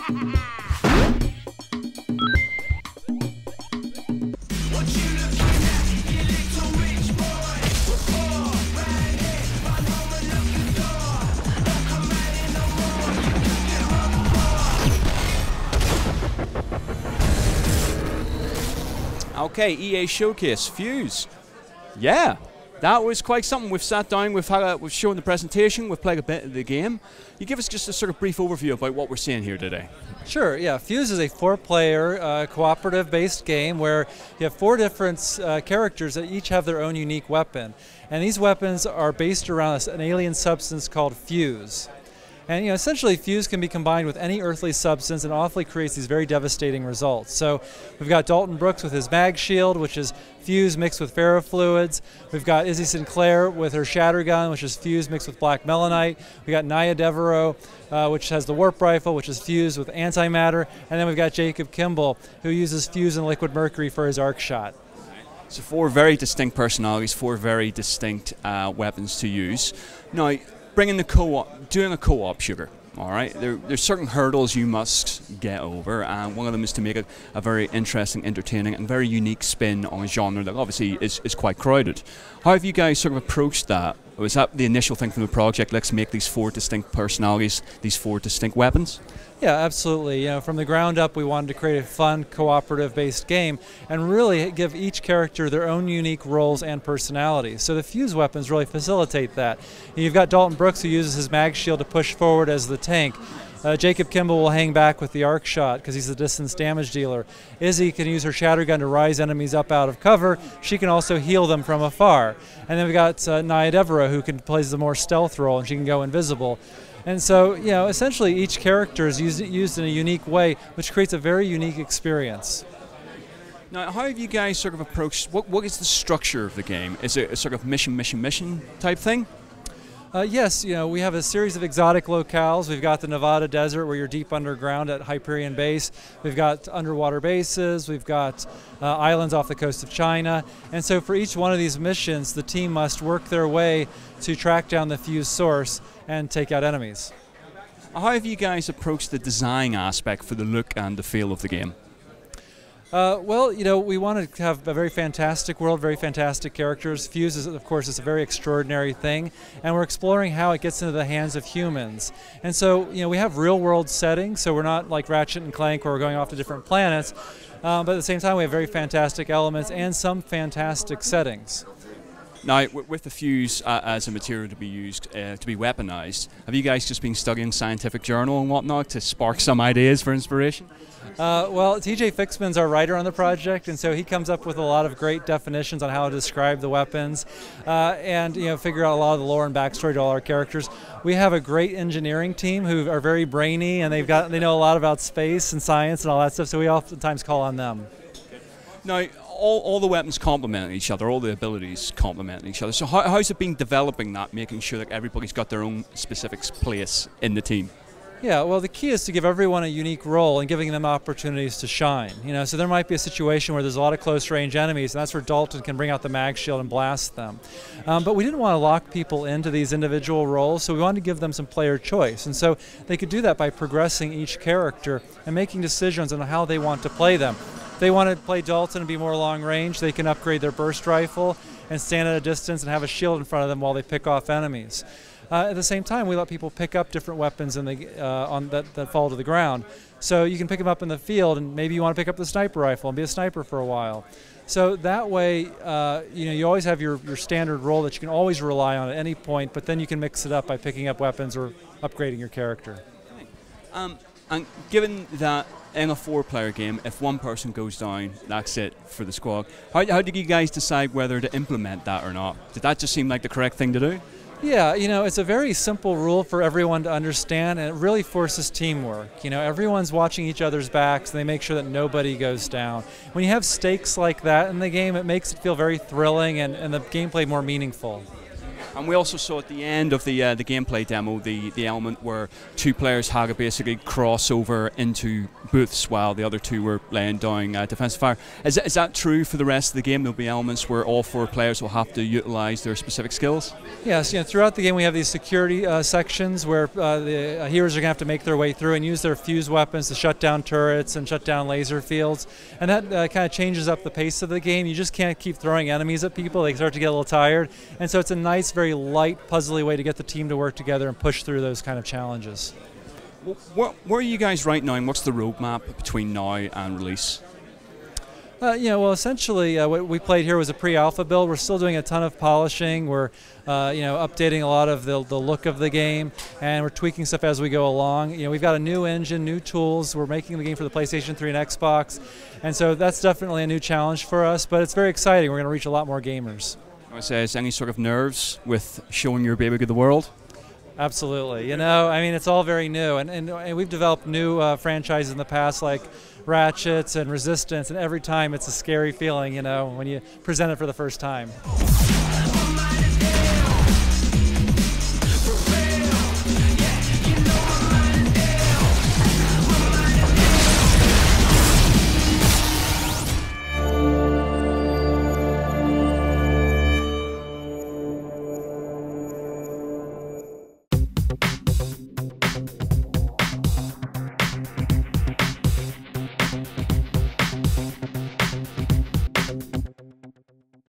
Okay, EA Showcase, Fuse. Yeah, that was quite something. We've sat down, we've shown the presentation, we've played a bit of the game. You give us just a sort of brief overview about what we're seeing here today. Sure, yeah. Fuse is a 4-player cooperative-based game where you have 4 different characters that each have their own unique weapon. And these weapons are based around an alien substance called fuse. And essentially fuse can be combined with any earthly substance and awfully creates these very devastating results. So we've got Dalton Brooks with his mag shield, which is fuse mixed with ferrofluids. We've got Izzy Sinclair with her shatter gun, which is fuse mixed with black melanite. We got Naya Devereaux, which has the warp rifle, which is fused with antimatter. And then we've got Jacob Kimball, who uses fuse and liquid mercury for his arc shot. So 4 very distinct personalities, 4 very distinct weapons to use. Now, bringing the co-op, doing a co-op shooter, all right? There's certain hurdles you must get over, and one of them is to make it a very interesting, entertaining, and very unique spin on a genre that obviously is quite crowded. How have you guys sort of approached that? Was that the initial thing from the project? Let's make these 4 distinct personalities, these 4 distinct weapons? Yeah, absolutely. From the ground up, we wanted to create a fun, cooperative-based game and really give each character their own unique roles and personalities. So the fuse weapons really facilitate that. You've got Dalton Brooks, who uses his mag shield to push forward as the tank. Jacob Kimball will hang back with the arc shot because he's a distance damage dealer. Izzy can use her shatter gun to rise enemies up out of cover. She can also heal them from afar. And then we've got Naya Devereaux, who plays the more stealth role, and she can go invisible. And so, essentially each character is used in a unique way, which creates a very unique experience. Now, how have you guys sort of approached, what is the structure of the game? Is it a sort of mission type thing? Yes, we have a series of exotic locales. We've got the Nevada desert where you're deep underground at Hyperion Base. We've got underwater bases. We've got islands off the coast of China. And so for each one of these missions, the team must work their way to track down the fuse source and take out enemies. How have you guys approached the design aspect for the look and the feel of the game? Well, we want to have a very fantastic world, very fantastic characters. Fuse, is, of course, is a very extraordinary thing, and we're exploring how it gets into the hands of humans. And so, we have real-world settings, so we're not like Ratchet and Clank where we're going off to different planets, but at the same time we have very fantastic elements and some fantastic settings. Now, with the fuse as a material to be used, to be weaponized, have you guys just been studying scientific journal and whatnot to spark some ideas for inspiration? Well, TJ Fixman's our writer on the project, and so he comes up with a lot of great definitions on how to describe the weapons and figure out a lot of the lore and backstory to all our characters. We have a great engineering team who are very brainy, and they know a lot about space and science and all that stuff, so we oftentimes call on them. Now, all the weapons complement each other, all the abilities complement each other. So how's it been developing that, making sure that everybody's got their own specific place in the team? Yeah, well, the key is to give everyone a unique role and giving them opportunities to shine. So there might be a situation where there's a lot of close-range enemies, and that's where Dalton can bring out the mag shield and blast them. But we didn't want to lock people into these individual roles, so we wanted to give them some player choice. And so they could do that by progressing each character and making decisions on how they want to play them. If they want to play Dalton and be more long-range, they can upgrade their burst rifle and stand at a distance and have a shield in front of them while they pick off enemies. At the same time, we let people pick up different weapons that fall to the ground. So you can pick them up in the field, and maybe you want to pick up the sniper rifle and be a sniper for a while. So that way, you always have your standard role that you can always rely on at any point, but then you can mix it up by picking up weapons or upgrading your character. And given that in a 4-player game, if one person goes down, that's it for the squad. How did you guys decide whether to implement that or not? Did that just seem like the correct thing to do? Yeah, it's a very simple rule for everyone to understand, and it really forces teamwork. Everyone's watching each other's backs, and they make sure that nobody goes down. When you have stakes like that in the game, it makes it feel very thrilling and the gameplay more meaningful. And we also saw at the end of the gameplay demo the element where two players had to basically cross over into booths while the other two were laying down defensive fire. Is that true for the rest of the game? There'll be elements where all four players will have to utilize their specific skills? Yes, throughout the game we have these security sections where the heroes are going to have to make their way through and use their fuse weapons to shut down turrets and shut down laser fields. And that kind of changes up the pace of the game. You just can't keep throwing enemies at people. They start to get a little tired. And so it's a nice, very light, puzzly way to get the team to work together and push through those kind of challenges. Where are you guys right now, and what's the roadmap between now and release? Well, essentially, what we played here was a pre-alpha build. We're still doing a ton of polishing. We're, updating a lot of the look of the game, and we're tweaking stuff as we go along. We've got a new engine, new tools. We're making the game for the PlayStation 3 and Xbox, and so that's definitely a new challenge for us. But it's very exciting. We're going to reach a lot more gamers. I would say, is any sort of nerves with showing your baby to the world? Absolutely. It's all very new, and we've developed new franchises in the past, like Ratchets and Resistance, and every time it's a scary feeling, when you present it for the first time.